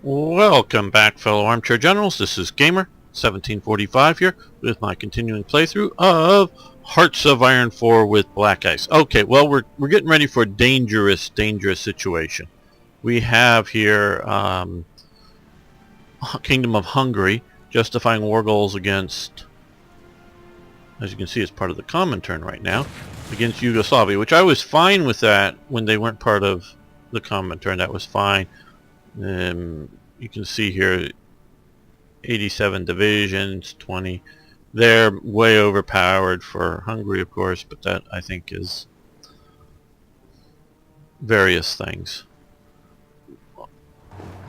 Welcome back, fellow armchair generals. This is Gamer 1745 here with my continuing playthrough of Hearts of Iron 4 with BlackICE. Okay, well, we're getting ready for a dangerous situation. We have here Kingdom of Hungary justifying war goals against, as you can see, it's part of the Comintern right now, against Yugoslavia, which I was fine with that when they weren't part of the Comintern. That was fine. You can see here 87 divisions, 20. They're way overpowered for Hungary, of course, but that I think is various things.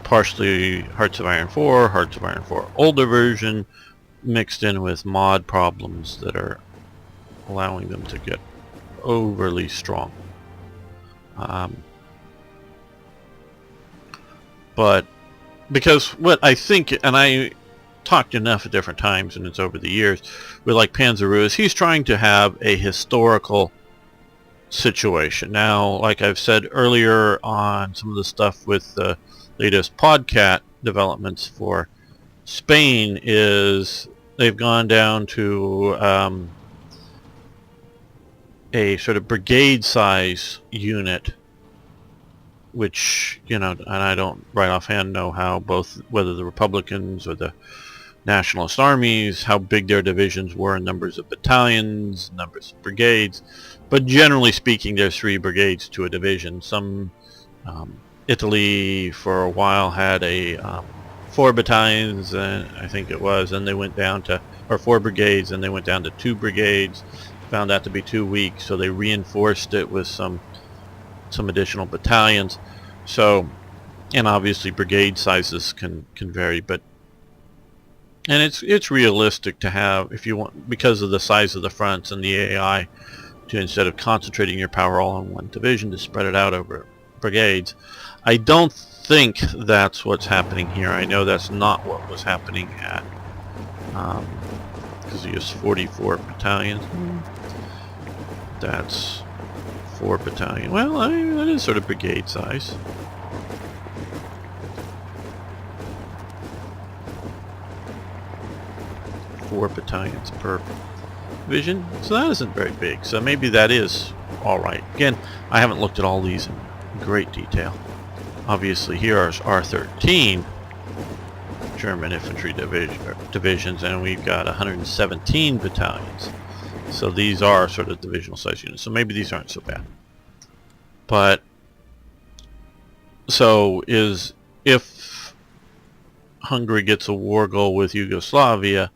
Partially Hearts of Iron 4, Hearts of Iron 4 older version, mixed in with mod problems that are allowing them to get overly strong. But because what I think, and I talked enough at different times and it's over the years with like Panzeru, is he's trying to have a historical situation. Now, like I've said earlier on some of the stuff with the latest podcat developments for Spain, is they've gone down to a sort of brigade size unit, which, you know, and I don't right offhand know how whether the Republicans or the nationalist armies, how big their divisions were in numbers of battalions, numbers of brigades, but generally speaking there's 3 brigades to a division. Some Italy for a while had a 4 battalions, I think it was, and they went down to, or 4 brigades, and they went down to 2 brigades, found that to be too weak, so they reinforced it with some additional battalions. So, and obviously brigade sizes can vary, but, and it's realistic to have, if you want, because of the size of the fronts and the AI, to, instead of concentrating your power all on one division, to spread it out over brigades. I don't think that's what's happening here. I know that's not what was happening at because he has 44 battalions. That's 4 battalion. Well, I mean, that is sort of brigade size. Four battalions per division, so that isn't very big. So maybe that is all right. Again, I haven't looked at all these in great detail. Obviously, here are our 13 German infantry divisions, and we've got 117 battalions. So these are sort of divisional size units. So maybe these aren't so bad. But so if Hungary gets a war goal with Yugoslavia,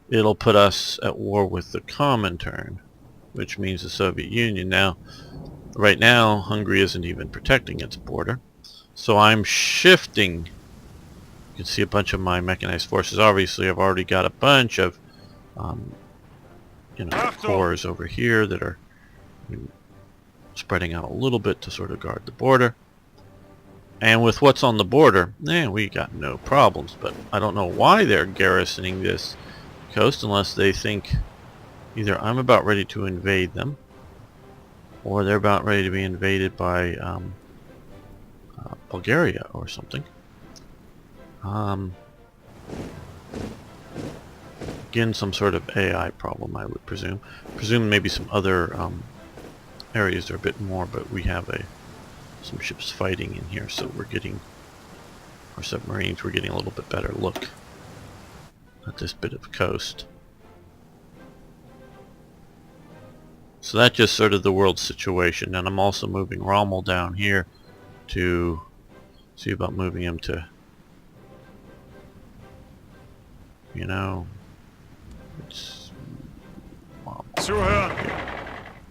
it'll put us at war with the Comintern, which means the Soviet Union. Now, right now, Hungary isn't even protecting its border. So I'm shifting. You can see a bunch of my mechanized forces. Obviously, I've already got a bunch of corps over here that are spreading out a little bit to sort of guard the border. And with what's on the border, we got no problems. But I don't know why they're garrisoning this coast unless they think either I'm about ready to invade them, or they're about ready to be invaded by Bulgaria or something. Again, some sort of AI problem, I would presume. Maybe some other areas are a bit more, but we have some ships fighting in here, so we're getting, our submarines, we're getting a little bit better look at this bit of coast. So that's just sort of the world situation, and I'm also moving Rommel down here to see about moving him to, it's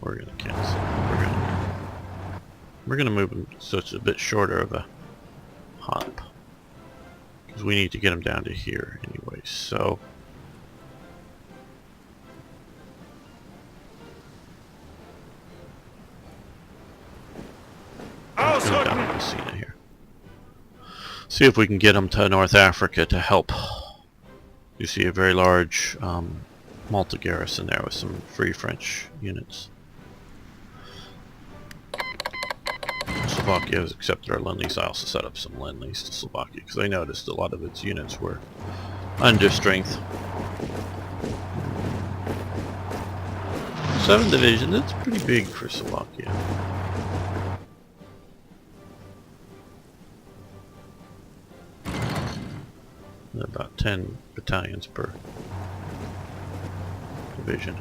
we're gonna cancel. We're gonna move him so it's a bit shorter of a hop, because we need to get him down to here anyway. So go down to Messina here. See if we can get him to North Africa to help. You see a very large Malta garrison there with some free French units. So Slovakia has accepted our lend-lease. I also set up some lend-lease to Slovakia because I noticed a lot of its units were under strength. 7 division, that's pretty big for Slovakia. About 10 battalions per division.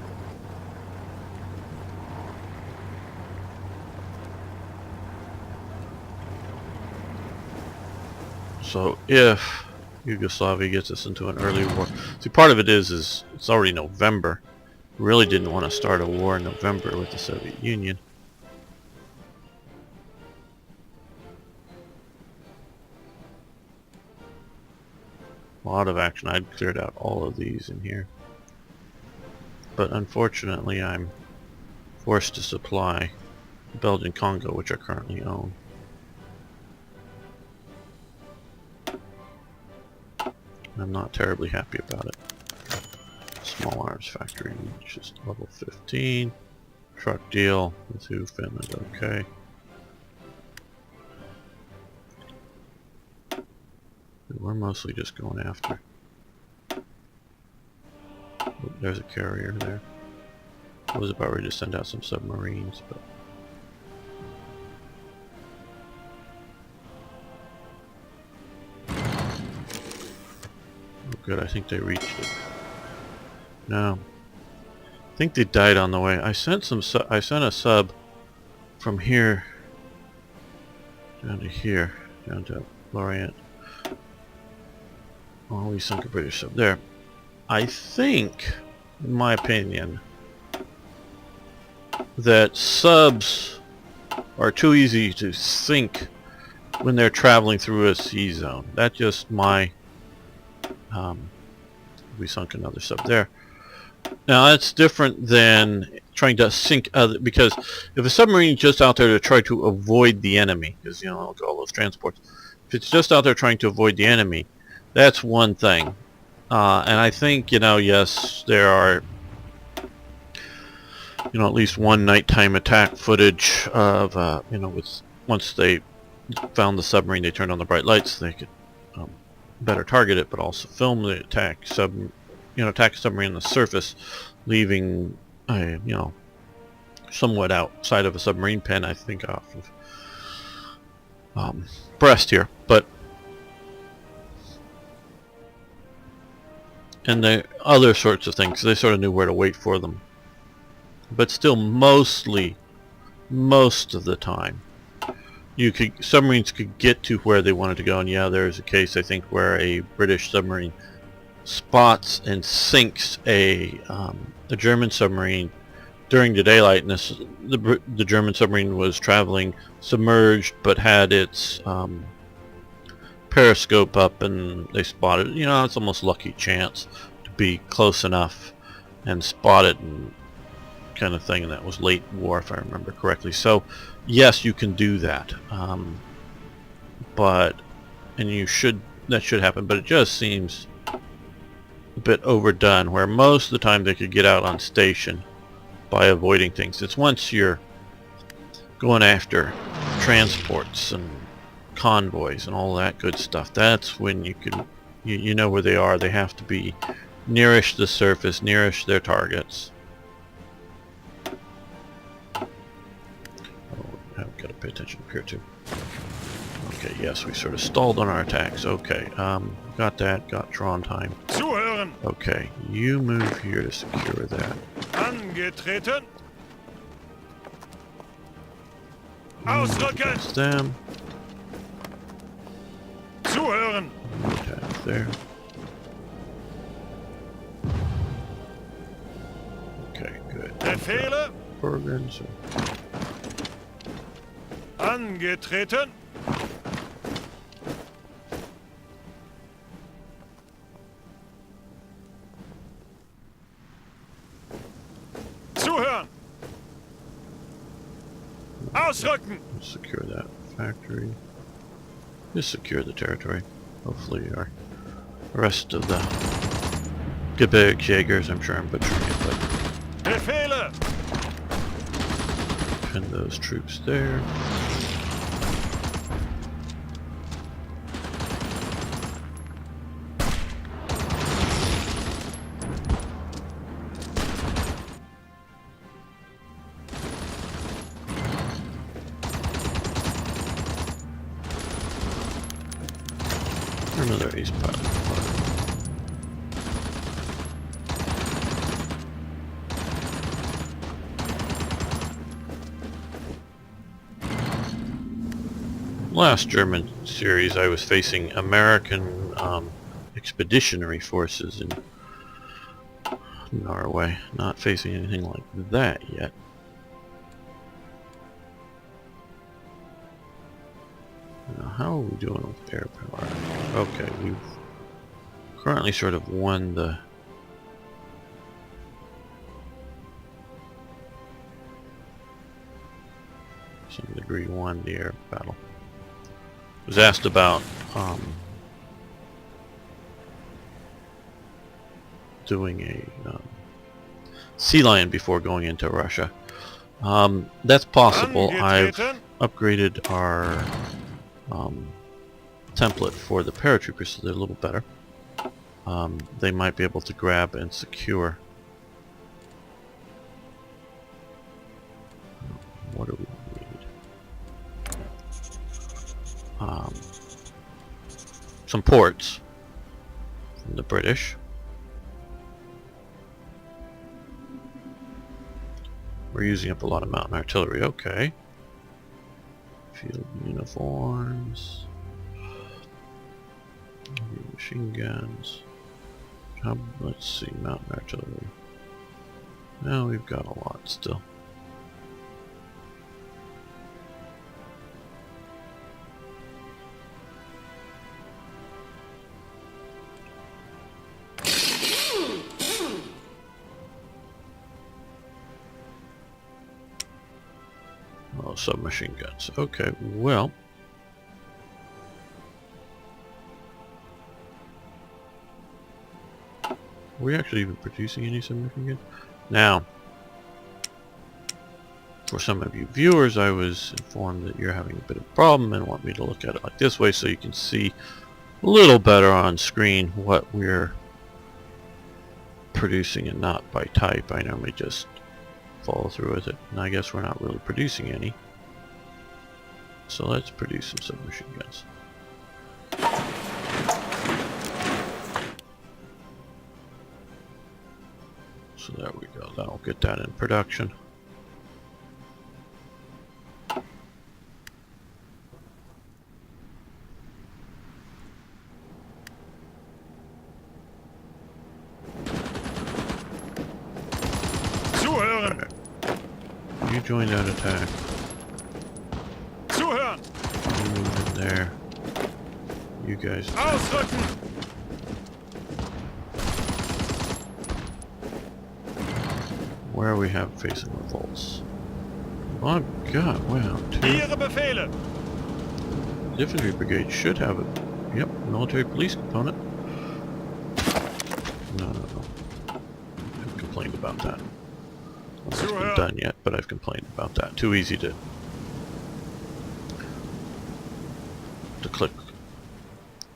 So if Yugoslavia gets us into an early war, see, part of it is it's already November. We really didn't want to start a war in November with the Soviet Union. A lot of action. I'd cleared out all of these in here. But unfortunately I'm forced to supply Belgian Congo, which I currently own. I'm not terribly happy about it. Small arms factory, which is level 15. Truck deal with who? Finland, okay. We're mostly just going after. Oh, there's a carrier there. I was about ready to send out some submarines, but oh good, I think they reached it. No. I think they died on the way. I sent a sub from here down to here, down to Lorient. Oh, we sunk a British sub there. I think, in my opinion, that subs are too easy to sink when they're traveling through a sea zone. That's just my... we sunk another sub there. Now that's different than trying to sink other, because if a submarine is just out there to try to avoid the enemy, because you know all those transports, if it's just out there trying to avoid the enemy, that's one thing. And I think, you know, yes, there are, you know, at least one nighttime attack footage of, you know, once they found the submarine, they turned on the bright lights, they could better target it, but also film the attack attack a submarine on the surface, leaving a, you know, somewhat outside of a submarine pen, I think off of Brest here, but and the other sorts of things, they sort of knew where to wait for them. But still, most of the time, submarines could get to where they wanted to go. And yeah, there's a case, I think, where a British submarine spots and sinks a German submarine during the daylight, and the German submarine was traveling submerged, but had its periscope up, and they spotted it. You know, it's almost lucky chance to be close enough and spot it, and kind of thing. And that was late war, if I remember correctly. So yes, you can do that, but that should happen, but it just seems a bit overdone, where most of the time they could get out on station by avoiding things. It's once you're going after transports and convoys and all that good stuff, that's when you know where they are. They have to be nearest the surface, nearest their targets. Oh, I've got to pay attention up here too. Okay, yes, we sort of stalled on our attacks. Okay, got that, got drawn time. Zuhören! Okay, you move here to secure that. Angetreten! Ausrücken! That's them. Zuhören! Attack there. Okay, good. Befehle! Bergens. Angetreten! Zuhören! Ausrücken! Secure that factory. Just secure the territory. Hopefully our rest of the Gebirgsjägers, I'm sure I'm butchering it, but Befehle! pin those troops there. Another ace pilot. Last German series I was facing American expeditionary forces in Norway. Not facing anything like that yet. Now, how are we doing with air power? Okay, we've currently sort of won the some degree won the air battle. Was asked about doing a sea lion before going into Russia. That's possible. I've upgraded our template for the paratroopers so they're a little better. They might be able to grab and secure. What do we need? Some ports from the British. We're using up a lot of mountain artillery. Okay. Field uniforms. Machine guns. Let's see, mountain artillery. Now we've got a lot still. Oh, submachine guns. Okay, well. Are we actually even producing any submachine guns? Now, for some of you viewers, I was informed that you're having a bit of a problem and want me to look at it like this way so you can see a little better on screen what we're producing and not by type. I normally just follow through with it, and I guess we're not really producing any. So let's produce some submachine guns. So there we go, that'll get that in production. Zuhören! You join that attack. Zuhören! You move in there. You guys. Ausrücken! Where we have facing revolts. Oh god, wow. Ihre Befehle! Infantry brigade should have it. Yep, military police component. No. I've complained about that. Well, it's been done yet, but I've complained about that. Too easy to click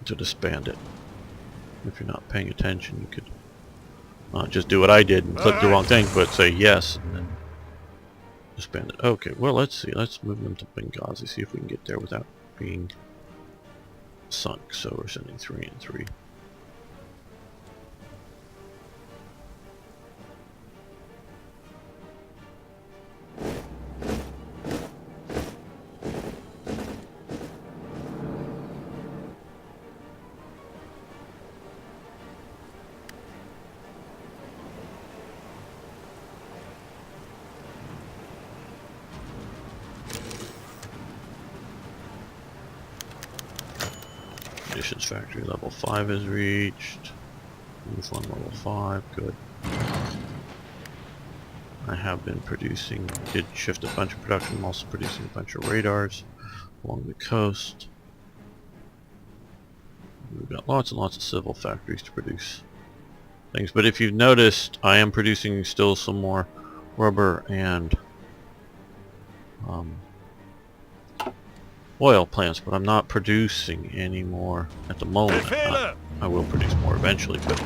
to disband it. If you're not paying attention, you could just do what I did and click the wrong thing, but say yes and then disband it. Okay, well let's see. Let's move them to Benghazi, see if we can get there without being sunk. So we're sending 3 and 3. Munitions factory level 5 is reached. Uniform level 5, good. I have been producing, did shift a bunch of production, I'm also producing a bunch of radars along the coast. We've got lots and lots of civil factories to produce things, but if you've noticed, I am producing still some more rubber and oil plants, but I'm not producing any more at the moment. I will produce more eventually, but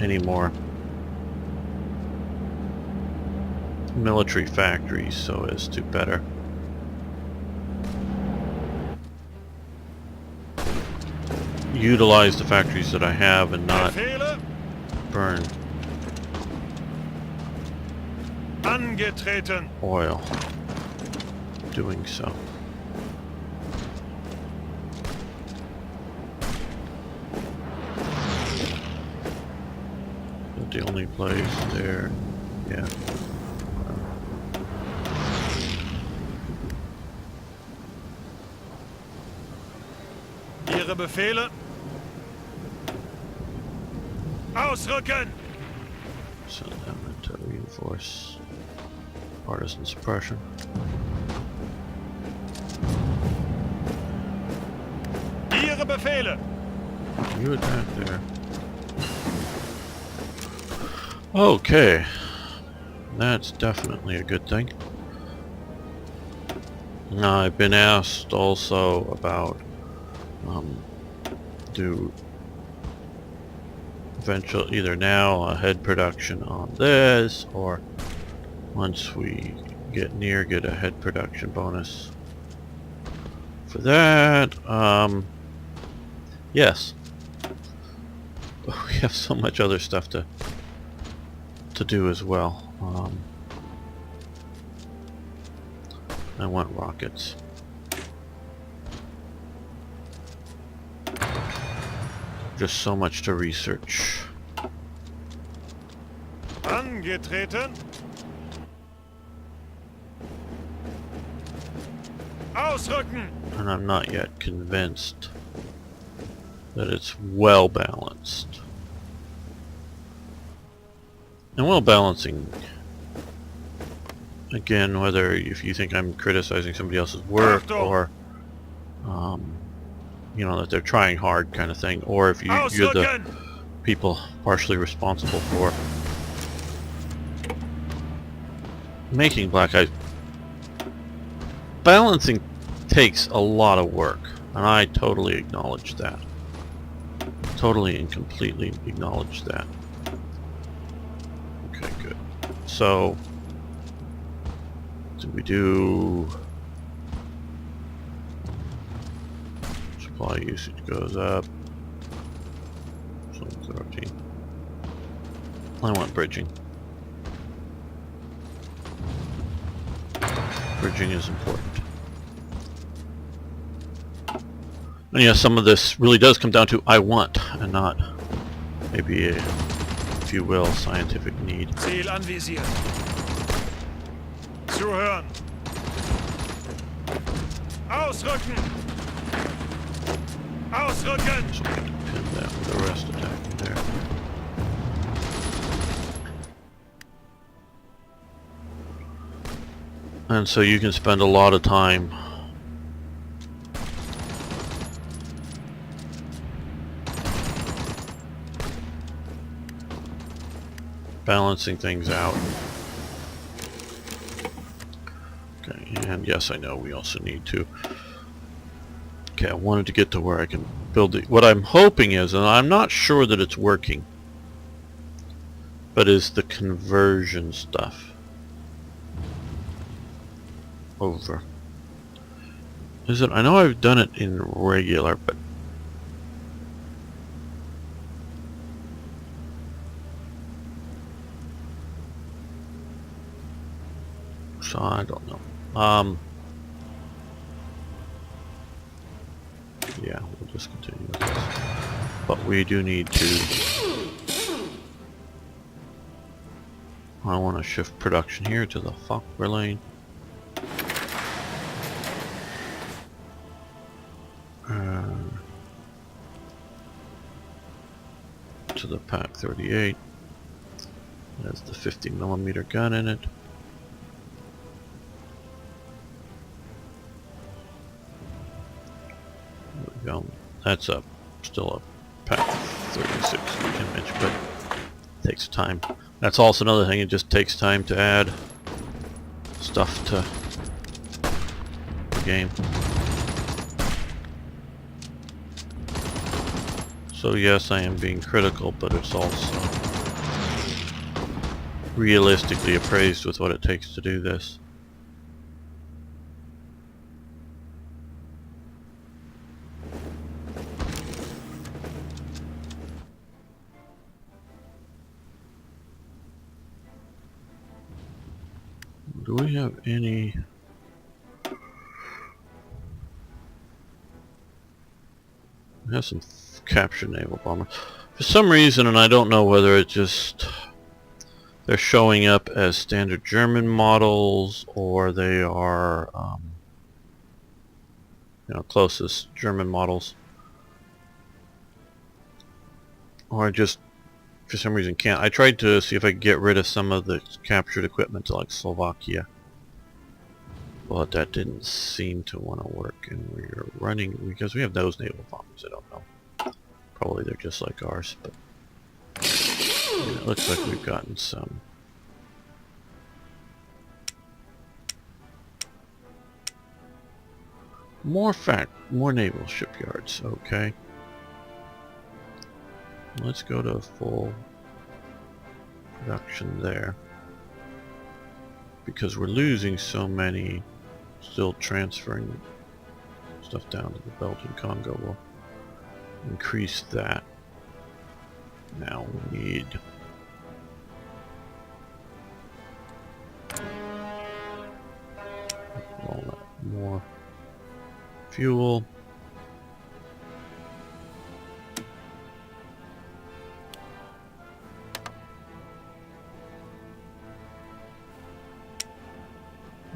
any more military factories so as to better utilize the factories that I have and not Befehle. burn Angetreten. oil doing so. But the only place there, yeah. Ihre Befehle. Ausrücken. Send them to reinforce partisan suppression. Ihre Befehle. You attack there. Okay. That's definitely a good thing. Now, I've been asked also about do eventual either now a head production on this, or once we get near get a head production bonus for that. Yes. We have so much other stuff to do as well. I want rockets. Just so much to research. Angetreten. Ausrücken. And I'm not yet convinced that it's well balanced. And well balancing, again, whether if you think I'm criticizing somebody else's work or you know, that they're trying hard kind of thing, or if you're the people partially responsible for making BlackICE. Balancing takes a lot of work, and I totally acknowledge that. Totally and completely acknowledge that. Okay, good. So, do we do... Supply usage goes up. 13. I want bridging. Bridging is important. And yeah, some of this really does come down to I want, and not maybe a, if you will, scientific need. Ziel anvisiert. Zuhören. Ausrücken. Ausrücken. So we can pin that with the rest attacking there. And so you can spend a lot of time balancing things out. Okay, and yes, I know we also need to. Okay, I wanted to get to where I can build it. What I'm hoping is, and I'm not sure that it's working, but is the conversion stuff. Over. Is it? I know I've done it in regular, but so I don't know. Yeah, we'll just continue with this. But we do need to. I want to shift production here to the Fokker lane. To the Pak 38. It has the 50mm gun in it. There we go. That's up. Still a Pak 36 image, but it takes time. That's also another thing. It just takes time to add stuff to the game. So yes, I am being critical, but it's also realistically appraised with what it takes to do this. Do we have any? We have some captured naval bombers. For some reason, and I don't know whether it's just they're showing up as standard German models or they are, you know, closest German models, or just for some reason can't. I tried to see if I could get rid of some of the captured equipment to like Slovakia, but that didn't seem to want to work, and we're running because we have those naval bombers. I don't know. Probably they're just like ours, but yeah, it looks like we've gotten some. More naval shipyards. Okay. Let's go to full production there. Because we're losing so many, still transferring stuff down to the Belgian Congo will increase that. Now we need all that more fuel.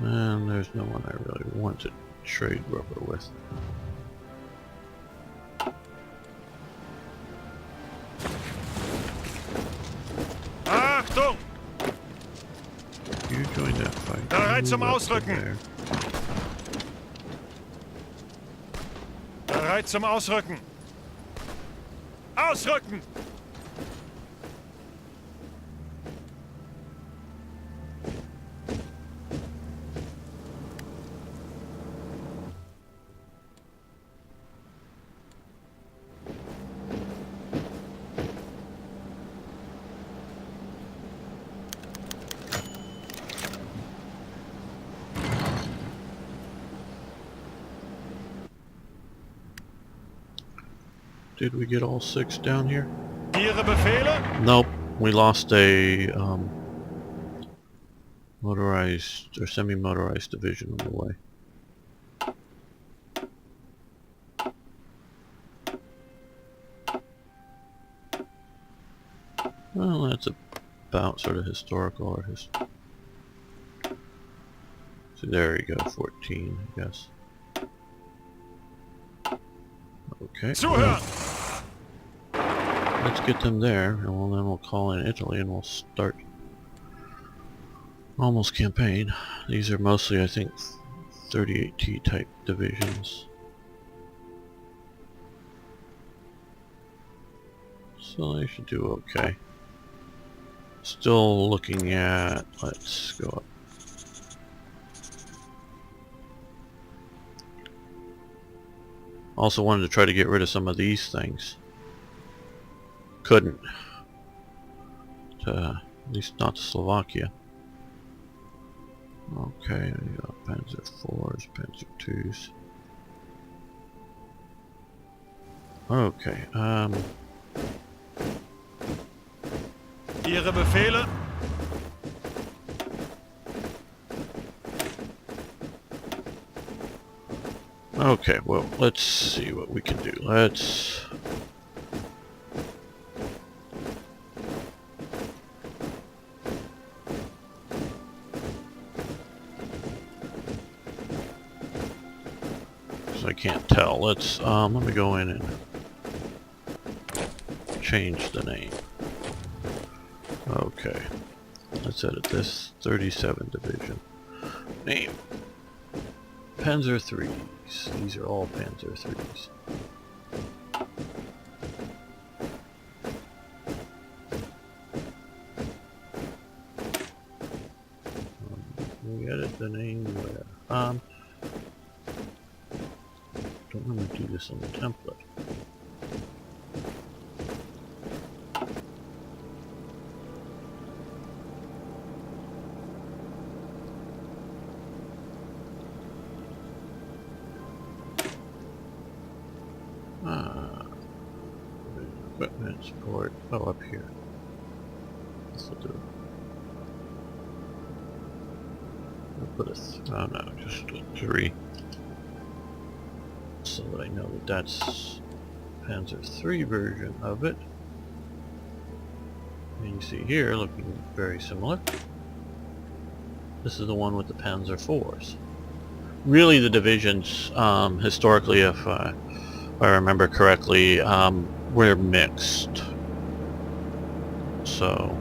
And there's no one I really want to trade rubber with. Achtung! You join that fight. Bereit zum Move up to Ausrücken. there. Bereit zum Ausrücken. Ausrücken! Did we get all 6 down here? Ihre Befehle? Nope. We lost a motorized or semi-motorized division on the way. Well, that's about sort of historical or so there you go, 14, I guess. Okay. Zuhören! Let's get them there, and then we'll call in Italy and we'll start almost campaign. These are mostly, I think, 38T type divisions. So they should do okay. Still looking at, let's go up. Also wanted to try to get rid of some of these things. Couldn't. At least not to Slovakia. Okay, we got Panzer IVs, Panzer IIs. Okay, Ihre Befehle? okay, well, let's see what we can do. Let's... So I can't tell. Let's, let me go in and change the name. Okay, let's edit this. 37 Division. Name. Panzer IIIs. These are all Panzer IIIs. We edit the name where? Don't want to do this on the template. Equipment support. Oh, up here. This will do. put a oh no, just a 3, so that I know that that's Panzer III version of it. And you see here, looking very similar. This is the one with the Panzer IVs. Really, the divisions, historically, if I remember correctly, were mixed. So,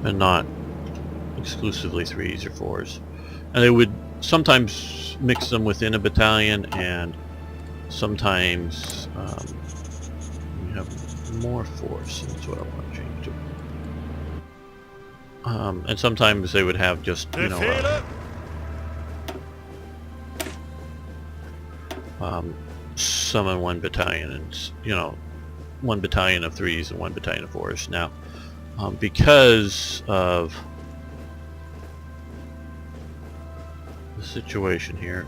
and not exclusively 3s or 4s. And they would sometimes mix them within a battalion, and sometimes you have more force. That's what I want to change to. And sometimes they would have just, you know, some in one battalion, and you know, one battalion of 3s and one battalion of 4s. Now, because of the situation here,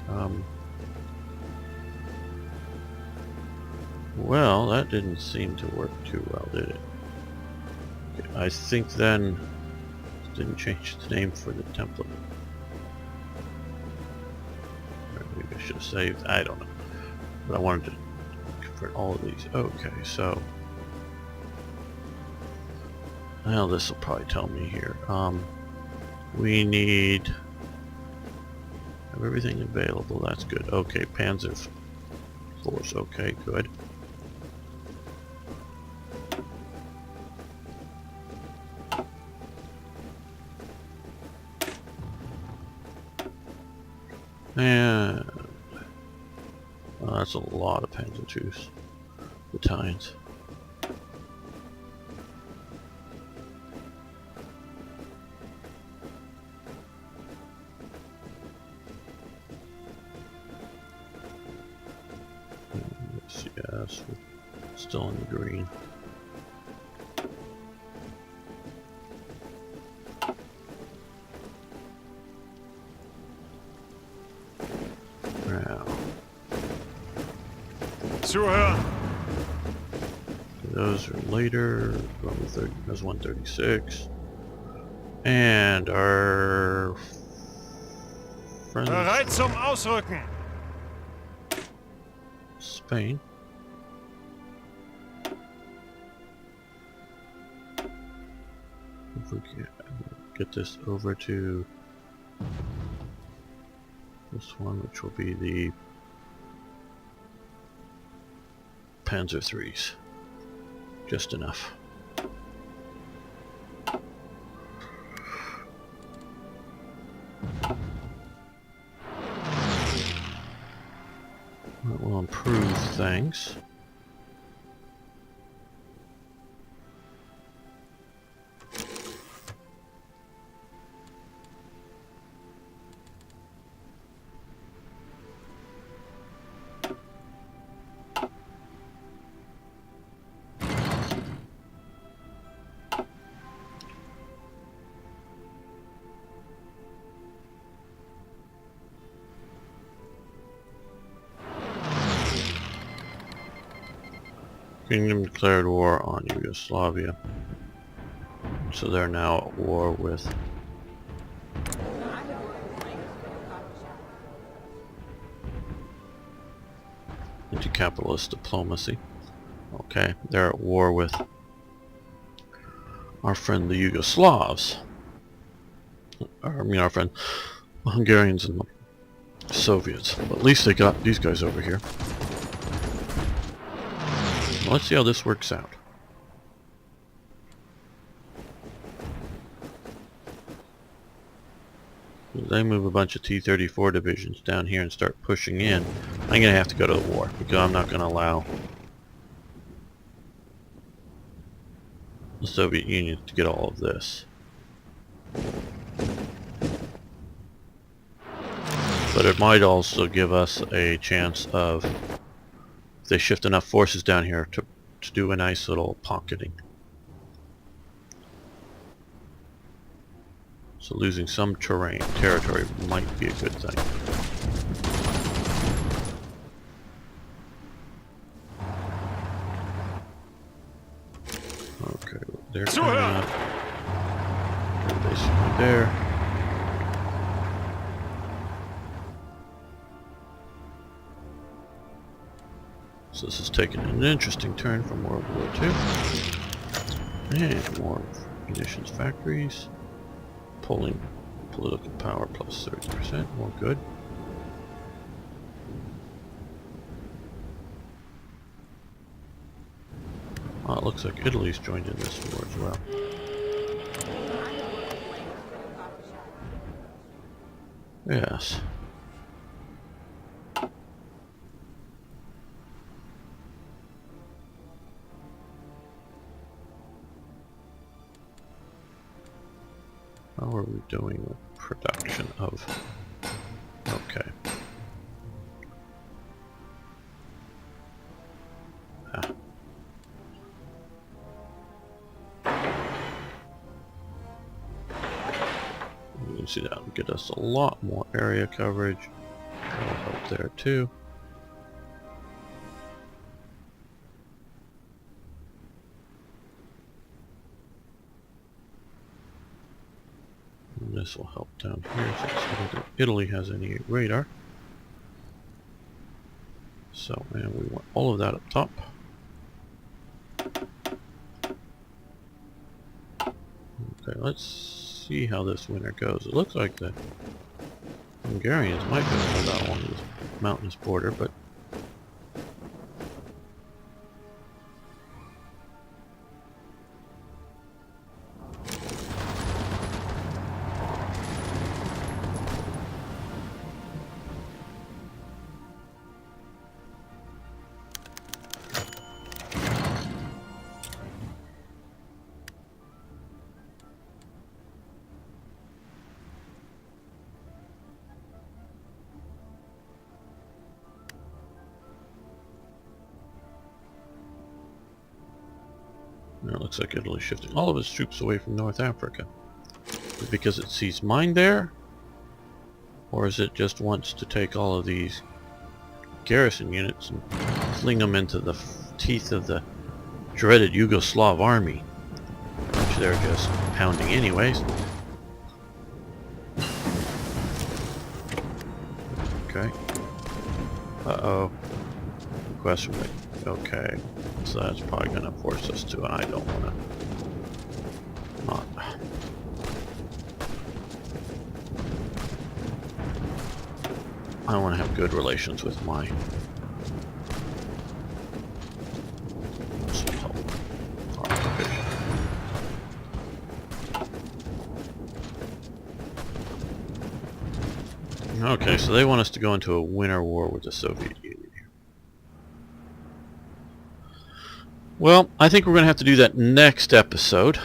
well, that didn't seem to work too well, did it? Okay, I think then it didn't change the name for the template. Maybe I should have saved. I don't know. But I wanted to convert all of these. Okay, so well, this will probably tell me here. We need have everything available. That's good. Okay, Panzer Force. Okay, good. And well, that's a lot of Panzer IIs, battalions. Yes, we're still in the green. Now, Zuhören. those are later. There's 136, and our friends Bereit zum Ausrücken. Spain. If we can get this over to this one, which will be the Panzer IIIs. Just enough. That will improve things. Kingdom declared war on Yugoslavia, so they're now at war with anti-capitalist diplomacy. Okay, they're at war with our friend the Yugoslavs. I mean our friend the Hungarians and the Soviets. But at least they got these guys over here. Let's see how this works out. They move a bunch of T-34 divisions down here and start pushing in. I'm going to have to go to the war because I'm not going to allow the Soviet Union to get all of this. But it might also give us a chance of, if they shift enough forces down here, to do a nice little pocketing. So losing some territory might be a good thing. Okay, they're coming up. They're basically there. So this has taken an interesting turn from World War II. And more munitions factories. Polling political power plus 30%. More good. Oh, it looks like Italy's joined in this war as well. Yes. How are we doing with production of... Okay. Ah. You can see that will get us a lot more area coverage. That'll help there too. And this will help down here since I don't think Italy has any radar. So, and we want all of that up top. Okay, let's see how this winter goes. It looks like the Hungarians might be able to hold out along this mountainous border, but it looks like Italy's shifting all of its troops away from North Africa. Is it because it sees mine there? Or is it just wants to take all of these garrison units and fling them into the teeth of the dreaded Yugoslav army, which they're just pounding anyways? Okay. Uh-oh. Question mark. Okay. So that's probably going to force us to, and I don't want to not. I want to have good relations with my division. Okay, so they want us to go into a winter war with the Soviet Union. Well, I think we're going to have to do that next episode.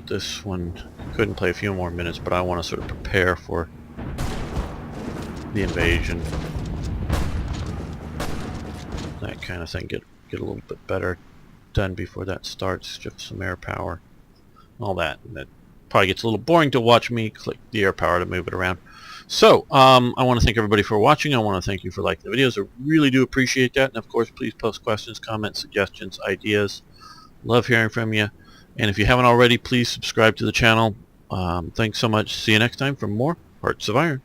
This one couldn't play a few more minutes, but I want to sort of prepare for the invasion. That kind of thing. Get a little bit better done before that starts. Just some air power. All that. And that probably gets a little boring to watch me click the air power to move it around. So, I want to thank everybody for watching. I want to thank you for liking the videos. I really do appreciate that. And of course, please post questions, comments, suggestions, ideas. Love hearing from you. And if you haven't already, please subscribe to the channel. Thanks so much. See you next time for more Hearts of Iron.